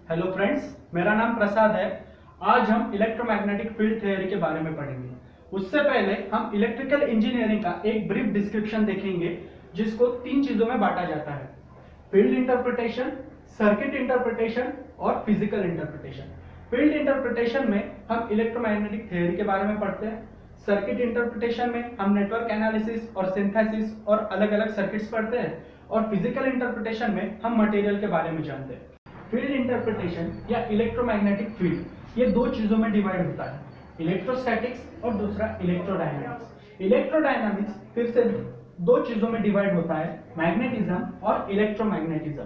Hello friends, मेरा नाम प्रसाद है। आज हम इलेक्ट्रोमैग्नेटिक फील्ड थ्योरी के बारे में पढ़ेंगे। उससे पहले हम इलेक्ट्रिकल इंजीनियरिंग का एक ब्रीफ डिस्क्रिप्शन देखेंगे, जिसको तीन चीजों में बांटा जाता है: फील्ड इंटरप्रिटेशन, सर्किट इंटरप्रिटेशन और फिजिकल इंटरप्रिटेशन। फील्ड इंटरप्रिटेशन में हम इलेक्ट्रोमैग्नेटिक थ्योरी के बारे में पढ़ते हैं। सर्किट इंटरप्रिटेशन में हम नेटवर्क एनालिसिस और सिंथेसिस और अलग अलग सर्किट्स पढ़ते हैं। और फिजिकल इंटरप्रिटेशन में हम मटेरियल के बारे में जानते हैं। फील्ड इंटरप्रिटेशन या इलेक्ट्रोमैग्नेटिक फील्ड ये दो चीजों में डिवाइड होता है, इलेक्ट्रोस्टैटिक्स और दूसरा इलेक्ट्रोडायनामिक्स। इलेक्ट्रोडायनामिक्स फिर से दो चीजों में डिवाइड होता है, मैग्नेटिज्म और इलेक्ट्रोमैग्नेटिज्म।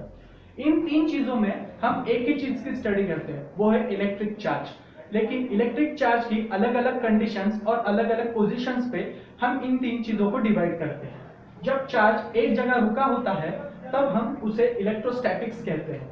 इन तीन चीजों में हम एक ही चीज की स्टडी करते हैं, वो है इलेक्ट्रिक चार्ज। लेकिन इलेक्ट्रिक चार्ज की अलग अलग कंडीशंस और अलग अलग पोजीशंस पे हम इन तीन चीजों को डिवाइड करते हैं। जब चार्ज एक जगह रुका होता है तब हम उसे इलेक्ट्रोस्टैटिक्स कहते हैं।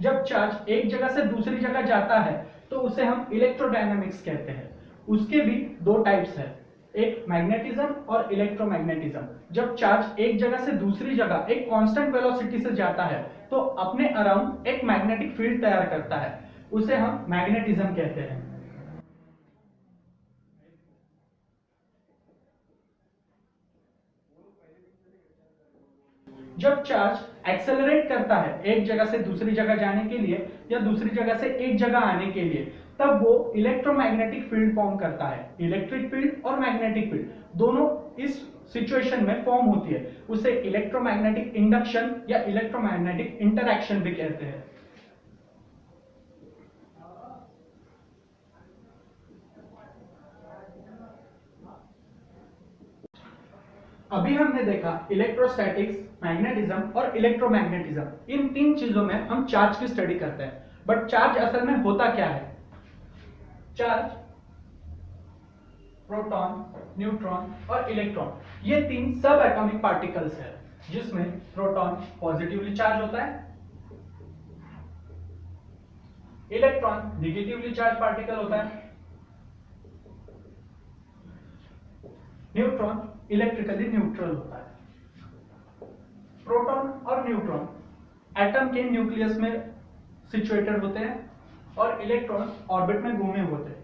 जब चार्ज एक जगह से दूसरी जगह जाता है तो उसे हम इलेक्ट्रोडायनामिक्स कहते हैं। उसके भी दो टाइप्स है, एक मैग्नेटिज्म और इलेक्ट्रोमैग्नेटिज्म। जब चार्ज एक जगह से दूसरी जगह एक कांस्टेंट वेलोसिटी से जाता है तो अपने अराउंड एक मैग्नेटिक फील्ड तैयार करता है, उसे हम मैग्नेटिज्म कहते हैं। जब चार्ज एक्सेलरेट करता है एक जगह से दूसरी जगह जाने के लिए या दूसरी जगह से एक जगह आने के लिए, तब वो इलेक्ट्रोमैग्नेटिक फील्ड फॉर्म करता है। इलेक्ट्रिक फील्ड और मैग्नेटिक फील्ड दोनों इस सिचुएशन में फॉर्म होती है। उसे इलेक्ट्रोमैग्नेटिक इंडक्शन या इलेक्ट्रोमैग्नेटिक इंटरैक्शन भी कहते हैं। अभी हमने देखा इलेक्ट्रोस्टैटिक्स, मैग्नेटिज्म और इलेक्ट्रोमैग्नेटिज्म। इन तीन चीजों में हम चार्ज की स्टडी करते हैं। बट चार्ज असल में होता क्या है? चार्ज प्रोटॉन, न्यूट्रॉन और इलेक्ट्रॉन, ये तीन सब एटॉमिक पार्टिकल्स है, जिसमें प्रोटॉन पॉजिटिवली चार्ज होता है, इलेक्ट्रॉन निगेटिवली चार्ज पार्टिकल होता है, न्यूट्रॉन इलेक्ट्रिकली न्यूट्रल होता है। प्रोटॉन और न्यूट्रॉन एटम के न्यूक्लियस में सिचुएटेड होते हैं और इलेक्ट्रॉन ऑर्बिट में घूमे होते हैं।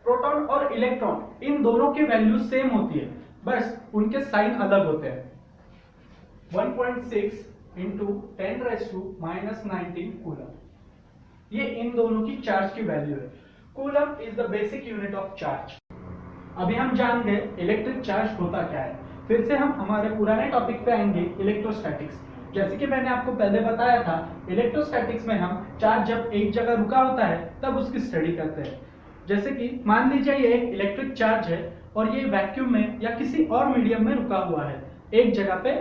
प्रोटॉन और इलेक्ट्रॉन इन दोनों की वैल्यू सेम होती है, बस उनके साइन अलग होते हैं। 1.6 इंटू 10⁻⁻19 कूलम, ये इन दोनों की चार्ज की वैल्यू है। Coulomb is the basic unit of charge. अभी हम जान गए इलेक्ट्रिक चार्ज होता क्या है। फिर से हम हमारे पुराने टॉपिक पे आएंगे, इलेक्ट्रोस्टैटिक्स। जैसे कि मैंने आपको पहले बताया था, इलेक्ट्रोस्टैटिक्स में हम चार्ज जब एक जगह रुका होता है तब उसकी स्टडी करते हैं। जैसे कि मान लीजिए ये एक इलेक्ट्रिक चार्ज है और ये वैक्यूम में या किसी और मीडियम में रुका हुआ है, एक जगह पे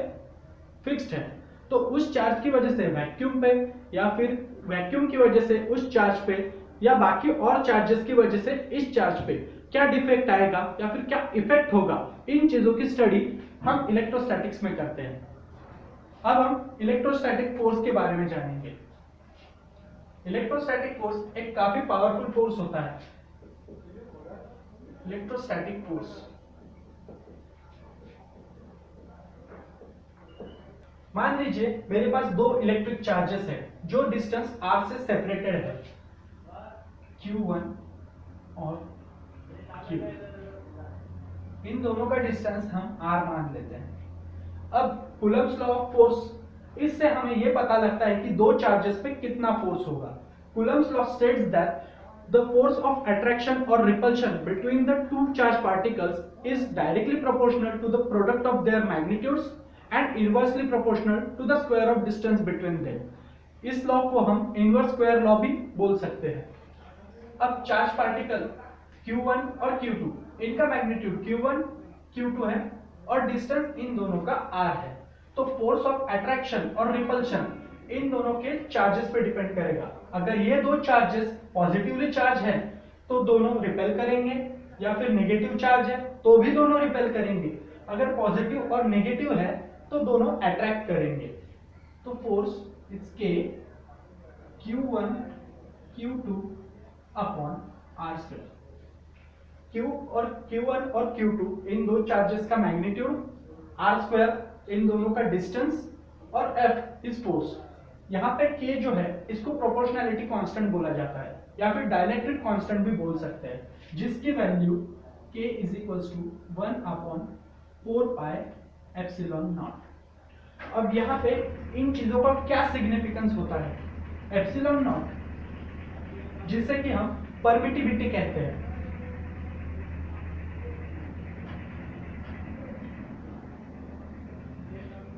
फिक्स्ड है। तो उस चार्ज की वजह से वैक्यूम पे, या फिर वैक्यूम की वजह से उस चार्ज पे, या बाकी और चार्जेस की वजह से इस चार्ज पे क्या डिफेक्ट आएगा या फिर क्या इफेक्ट होगा, इन चीजों की स्टडी हम इलेक्ट्रोस्टैटिक्स में करते हैं। अब हम इलेक्ट्रोस्टैटिक फोर्स के बारे में जानेंगे। इलेक्ट्रोस्टैटिक फोर्स एक काफी पावरफुल फोर्स होता है। इलेक्ट्रोस्टैटिक फोर्स, मान लीजिए मेरे पास दो इलेक्ट्रिक चार्जेस है जो डिस्टेंस r से सेपरेटेड है, q1 और q। इन दोनों का डिस्टेंस हम r मान लेते हैं। अब कूलम्स लॉ ऑफ फोर्स, इससे हमें यह पता लगता है कि दो चार्जेस पे कितना फोर्स होगा। Coulomb's law states that the force of attraction or repulsion between the two charged particles is directly proportional to the product of their magnitudes and inversely proportional to the square of distance between them। इस law को हम inverse square law भी बोल सकते हैं। अब charge particle Q1 और Q2, इनका मैग्नीट्यूड Q1 Q2 है और डिस्टेंस इन दोनों का r है। तो फोर्स ऑफ अट्रैक्शन और रिपल्शन इन दोनों के चार्जेस पे डिपेंड करेगा। अगर ये दो चार्जेस पॉजिटिवली चार्ज है तो दोनों रिपेल करेंगे, या फिर नेगेटिव चार्ज है तो भी दोनों रिपेल करेंगे। अगर पॉजिटिव और नेगेटिव है तो दोनों अट्रैक्ट करेंगे। तो force is K Q1 Q2 upon r square. Q1 और Q2 इन दो चार्जेस का मैग्नीट्यूड, R स्क्वायर इन दोनों का डिस्टेंस और F इज फोर्स। यहाँ पे K जो है इसको प्रोपोर्शनैलिटी कांस्टेंट बोला जाता है या फिर डाइलेक्ट्रिक कांस्टेंट भी बोल सकते हैं, जिसकी value K is equals to 1/4 pi epsilon naught. अब यहाँ पे इन चीजों का क्या सिग्निफिकेंस होता है? एप्सिलॉन नॉट जिसे कि हम परमिटिविटी कहते हैं,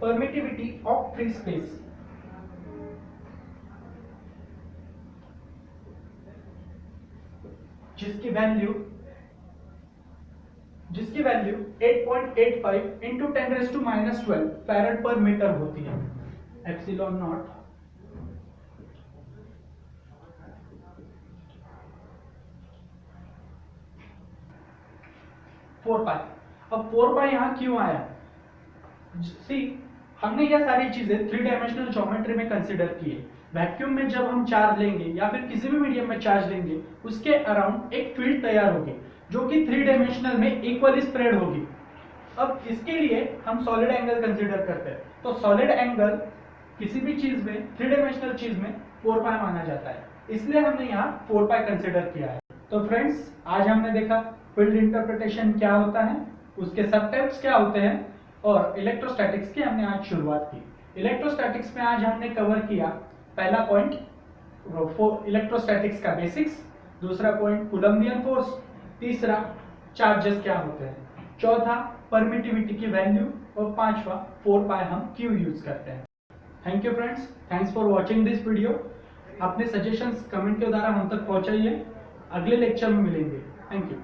परमिटिविटी ऑफ फ्री स्पेस, जिसकी वैल्यू 8.85 इंटू 10⁻⁻12 फैरेड पर मीटर होती है। Epsilon not four pi. अब 4 पाई यहाँ क्यों आया? सी, हमने यह सारी चीजें 3 डायमेंशनल ज्योमेट्री में कंसीडर की है। वैक्यूम में जब हम चार्ज लेंगे या फिर किसी भी मीडियम में चार्ज लेंगे, उसके अराउंड एक फील्ड तैयार होगी जो कि 3 डायमेंशनल में इक्वली स्प्रेड होगी। अब इसके लिए हम सॉलिड एंगल कंसीडर करते हैं, तो सॉलिड एंगल किसी भी चीज में 3 डायमेंशनल चीज में 4 पाई माना जाता है, इसलिए हमने यहाँ 4 पाई कंसीडर किया है। तो फ्रेंड्स, आज हमने देखा फील्ड इंटरप्रिटेशन क्या होता है, उसके सब टाइप्स क्या होते हैं, और इलेक्ट्रोस्टैटिक्स की हमने आज शुरुआत की। इलेक्ट्रोस्टैटिक्स में आज हमने कवर किया पहला पॉइंट इलेक्ट्रोस्टैटिक्स का बेसिक्स, दूसरा पॉइंट कूलम्बियन फोर्स, तीसरा चार्जेस क्या होते हैं, चौथा परमिटिविटी की वैल्यू, और पांचवा 4 पाई हम क्यों यूज करते हैं। Thank you friends, thanks for watching this video. अपने सजेशंस कमेंट के द्वारा हम तक पहुंचाइए। अगले लेक्चर में मिलेंगे। Thank you.